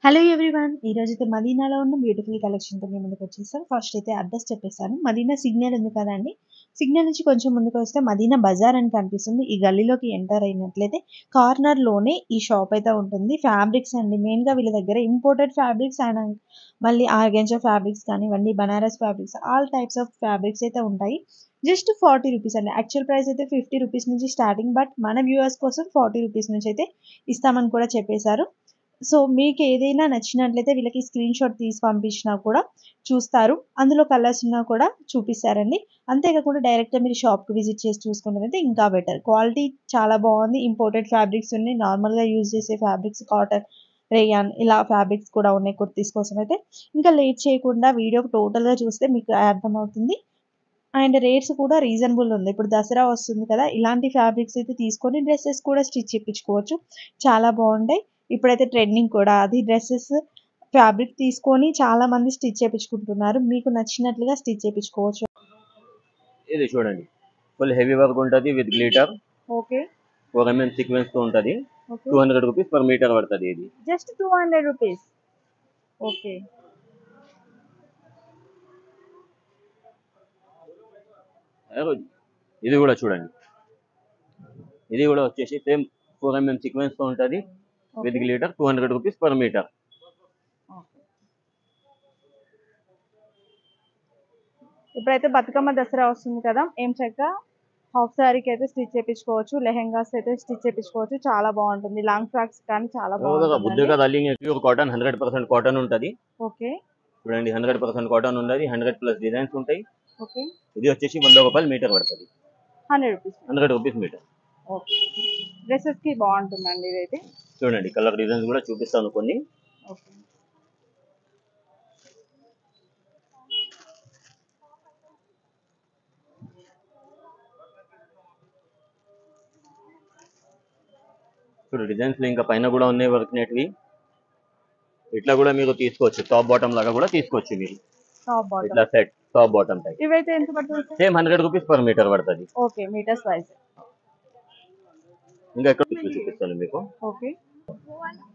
Hello everyone. ఈ రోజైతే మదీనాలో ఉన్న బ్యూటిఫుల్ కలెక్షన్‌తో మీ ముందుకొచ్చేసాను. ఫస్ట్ అయితే అడ్రస్ చెప్పేసాను. మదీనా సిగ్నల్ ఉంది కదండీ! సిగ్నల్ నుంచి కొంచెం ముందుకొస్తే మదీనా బజార్ అని కనిపిస్తుంది. ఈ గల్లీలోకి ఎంటర్ అయినట్లయితే కార్నర్‌లోనే ఈ షాప్ అయితే ఉంటుంది. ఫ్యాబ్రిక్స్ అండి. మెయిన్‌గా వీళ్ళ దగ్గర ఇంపోర్టెడ్ ఫ్యాబ్రిక్స్ అండ్ మళ్ళీ ఆర్గాంజా ఫ్యాబ్రిక్స్ కానివ్వండి, Banaras fabrics all types of fabrics అయితే ఉంటాయి. జస్ట్ రూ. 40 అండి. యాక్చువల్ ప్రైస్ అయితే రూ. 50 నుంచి స్టార్టింగ్. బట్ మన వ్యూవర్స్ కోసం రూ. 40 నుంచి అయితే ఇస్తామని కూడా చెప్పేసారు. సో, మీకేదైనా నచ్చినట్లయితే వీళ్ళకి స్క్రీన్‌షాట్ తీసి పంపించినా కూడా చూస్తారు. అందులో కలర్స్ ఉన్నా కూడా చూపిస్తారండి. అంతే కాకుండా డైరెక్ట్‌గా మీరు షాప్‌కి విజిట్ చేసి చూసుకున్నదైతే ఇంకా బెటర్. క్వాలిటీ చాలా బావుంది. ఇంపోర్టెడ్ ఫ్యాబ్రిక్స్ ఉన్నాయి. నార్మల్‌గా యూజ్ చేసే ఫ్యాబ్రిక్స్ కాటన్, రేయాన్ ఇలా ఫ్యాబ్రిక్స్ కూడా ఉన్నాయి కుర్తీస్ కోసమైతే. ఇంకా లేట్ చేయకుండా వీడియో టోటల్‌గా చూస్తే మీకు అర్థమవుతుంది. అండ్ రేట్స్ కూడా రీజనబుల్ ఉంది. ఇప్పుడు దసరా వస్తుంది కదా! ఇలాంటి ఫ్యాబ్రిక్స్ అయితే తీసుకొని డ్రెసెస్ కూడా స్టిచ్ చేపించుకోవచ్చు. చాలా బావుంటాయి. ఇప్పుడైతే ట్రెండింగ్ కూడా అది డ్రెసెస్ ఫ్యాబ్రిక్ తీసుకొని చాలామంది స్టిచ్ చేపించుకుంటున్నారు. మీకు నచ్చినట్లుగా స్టిచ్ చేపించుకోవచ్చు. ఇది చూడండి, ఫుల్ హెవీ వర్క్ ఉంటుంది with glitter. Okay. 4 mm sequence తో ఉంటుంది. ఓకే. 200 రూపీస్ పర్ మీటర్ పడుతుంది. ఇది జస్ట్ రూ. 200. ఓకే. ఇది కూడా చూడండి, ఇది కూడా వచ్చేసి సేమ్ 4 mm సీక్వెన్స్ తో ఉంటుంది with okay. Glitter. 200 rupees per metre. Okay. ఇప్పుడైతే బతుకమ్మ దసరా వస్తుంది కదా! ఏం చక్కగా హాఫ్ సారీకి అయితే స్టిచ్ చేపించుకోవచ్చు. లెహెంగాస్ అయితే స్టిచ్ చేపించుకోవచ్చు. చాలా బాగుంటుంది. లాంగ్ ఫ్రాక్స్ కానీ చాలా బాగుంటుందండి. బుద్ధిగా తల్లింగ్ ప్యూర్ కాటన్ 100% కాటన్ ఉంటుంది. ఓకే. చూడండి, 100% కాటన్ ఉన్నది. 100+ డిజైన్స్ ఉంటాయి. ఓకే. ఇది వచ్చేసి 100 రూపాయలు మీటర్ పడుతుంది. 100 రూపీస్. 100 rupees metre. ఓకే. డ్రెస్సెస్‌కి బాగుంటుందండి ఇదైతే. చూడండి, కలర్ డిజైన్స్ కూడా చూపిస్తాను కొన్ని. ఓకే. చూడు, డిజైన్స్ ఇంకా పైన కూడా ఉన్నాయి వర్క్ నెట్వి. ఇట్లా కూడా మీరు తీసుకోవచ్చు. టాప్ బాటమ్ లాగా కూడా తీసుకోవచ్చు మీరు. Top bottom. ఇట్లా సెట్ టాప్ బాటమ్ టైప్. ఇవైతే ఎంత పడుతుంది sir? Same 100 rupees per metre పడుతుంది. ఓకే. Metres wise. ఇంకా ఎక్కడ చూపిస్తాను మీకు. ఓకే.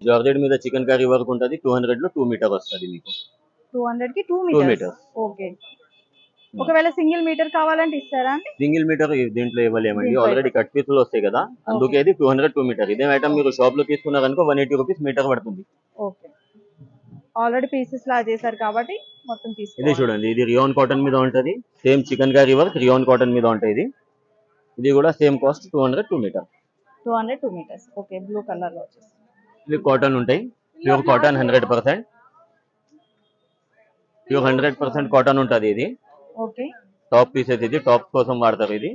జార్జెట్ మీద చికెన్ కర్రీ వర్క్ ఉంటుంది. 200 లో 2 మీటర్ వస్తుంది మీకు. 200కి 2 2 మీటర్స్. మీటర్స్. ఓకే. ఒకవేళ సింగిల్ మీటర్ కావాలంటే ఇస్తారా అండి? సింగిల్ మీటర్ దీంట్లో ఇవ్వలేమండి. దీంట్లో ఆల్రెడీ కట్ పీసులు వస్తాయి కదా, అందుకే ఇది 200 2 మీటర్. ఇదే ఐటమ్ మీరు షాప్ లో తీసుకున్నారనుకో 180 రూపీస్ మీటర్ పడుతుంది. ఓకే. ఆల్రెడీ పీసెస్ లా చేశారు కాబట్టి మొత్తం ఇది తీసుకోవాలి. చూడండి, ఇది రియాన్ కాటన్ మీద ఉంటది. Same chikankari work rayon cotton మీద ఉంటుంది. ఇది కూడా same cost 200 2 metre. 200 2 metres. Okay. Blue colour లో వచ్చేసి. ఇవి కాటన్ ఉంటాయి. Pure cotton 100%. ప్యూర్ 100% కాటన్ ఉంటుంది. ఇది ఓకే. టాప్ పీసెస్, ఇది టాప్ కోసం వాడతారు. ఇది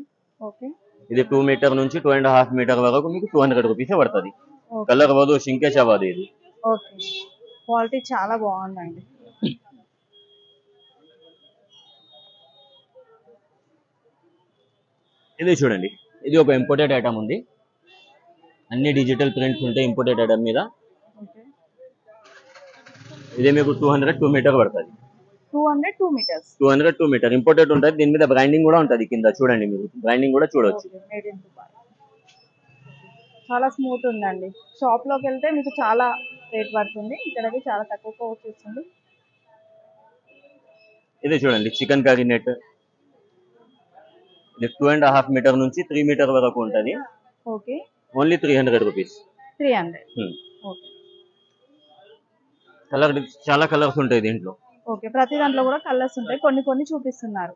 ఓకే. ఇది 2 మీటర్ నుంచి 2.5 మీటర్ వరకు మీకు 200 రూపీస్ పడుతుంది. ఓకే. కలర్ అవ్వదు, షింకేజ్ అవ్వదు. ఇది ఓకే. క్వాలిటీ చాలా బాగుందండి. ఇది చూడండి, ఇది ఒక ఇంపోర్టెడ్ ఐటమ్ ఉంది. అన్ని డిజిటల్ ప్రింట్స్ ఉంటాయి ఇంపోర్టెడ్ ఐటమ్ మీద. ఓకే. ఇది మీకు 200 2 మీటర్ పడుతుంది. 200 2 మీటర్స్. 200 2 మీటర్ ఇంపోర్టెడ్ ఉంటుంది. దీని మీద బ్రాండింగ్ కూడా ఉంటుంది కింద. చూడండి, మీరు బ్రాండింగ్ కూడా చూడొచ్చు. ఓకే. Made in Dubai. చాలా స్మూత్ ఉందండి. షాప్ లోకి వెళ్తే మీకు చాలా రేట్ పడుతుంది. ఇక్కడైతే చాలా తక్కువగా వచ్చేస్తుంది. ఇది చూడండి, చికెన్ కర్రీ నెట్. ఇది 2.5 మీటర్ నుంచి 3 మీటర్ వరకు ఉంటుంది. Okay. Only 300 rupees. 300. Okay. Colour చాలా కలర్స్ ఉంటాయి దీంట్లో. ఓకే. ప్రతి దాంట్లో కూడా కలర్స్ ఉంటాయి. కొన్ని కొన్ని చూపిస్తున్నారు.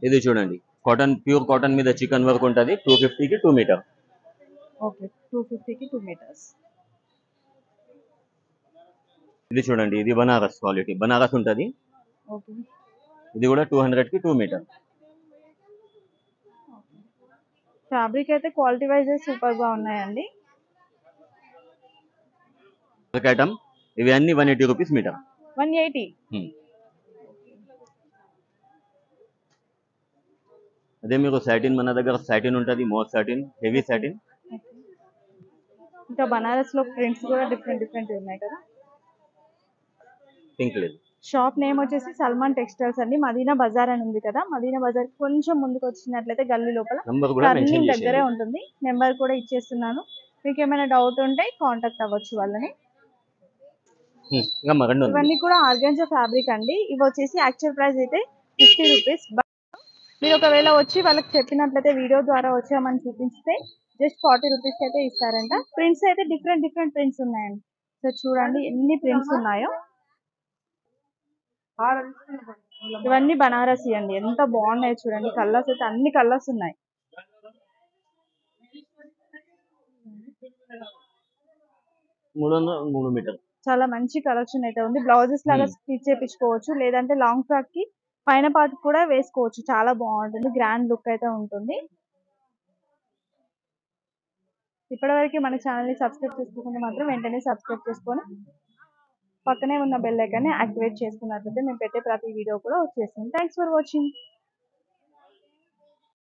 ఇది చూడండి, కాటన్ ప్యూర్ కాటన్ మీద చికెన్ వర్క్ ఉంటుంది. 250కి 2 మీటర్. ఓకే. 250కి 2 మీటర్స్. ఇది చూడండి, ఇది బనారస్ క్వాలిటీ. బనారస్ ఉంటుంది. ఓకే. ఇది కూడా 200కి 2 మీటర్. ఫ్యాబ్రిక్ అయితే క్వాలిటీ వైజ్ సూపర్ గా ఉన్నాయండి. ఐటమ్ ఇవి అన్ని 180 రూపీస్ మీటర్. 180. అదే మీకు సాటిన్, మన దగ్గర సాటిన్ ఉంటుంది. More satin, heavy satin. ఇంకా బనారస్ లో ప్రింట్స్ కూడా డిఫరెంట్ ఉన్నాయి కదా. పింక్ లేదు. షాప్ నేమ్ వచ్చేసి సల్మాన్ టెక్స్టైల్స్ అండి. మదీనా బజార్ అని ఉంది కదా, మదీనా బజార్ కొంచెం ముందుకు వచ్చినట్లయితే గల్లీ లోపల నంబర్ కూడా మెన్షన్ టర్నింగ్ దగ్గరే చేయండి. ఉంటుంది. నెంబర్ కూడా ఇచ్చేస్తున్నాను. మీకు ఏమైనా డౌట్ ఉంటే కాంటాక్ట్ అవ్వచ్చు వాళ్ళని. ఇంకా మరండి ఉంది. ఇవన్నీ కూడా ఆర్గాన్జా ఫ్యాబ్రిక్ అండి. ఇవి వచ్చేసి యాక్చువల్ ప్రైస్ అయితే 50 రూపీస్. మీరు ఒకవేళ వచ్చి వాళ్ళకి చెప్పినట్లయితే వీడియో ద్వారా వచ్చామని చూపిస్తే జస్ట్ 40 రూపీస్ అయితే ఇస్తారంట. ప్రింట్స్ అయితే డిఫరెంట్ ప్రింట్స్ ఉన్నాయండి. సో చూడండి ఎన్ని ప్రింట్స్ ఉన్నాయో. ఇవన్నీ బనారసి అండి. ఎంత బాగున్నాయి చూడండి. కలర్స్ అయితే అన్ని కలర్స్ ఉన్నాయి. మీటర్ చాలా మంచి కలెక్షన్ అయితే ఉంది. బ్లౌజెస్ లాగా స్టిచ్ చేయించుకోవచ్చు, లేదంటే లాంగ్ ఫ్రాక్ కి పైన పార్ట్ కూడా వేసుకోవచ్చు. చాలా బాగుంటుంది, గ్రాండ్ లుక్ అయితే ఉంటుంది. ఇప్పటివరకు మన ఛానల్ ని సబ్స్క్రైబ్ చేసుకోకుండా మాత్రం వెంటనే సబ్స్క్రైబ్ చేసుకొని పక్కనే ఉన్న బెల్ ఐకాన్ ని యాక్టివేట్ చేసుకున్నట్లయితే మేము పెట్టే ప్రతి వీడియో కూడా వచ్చేస్తుంది. Thanks for watching.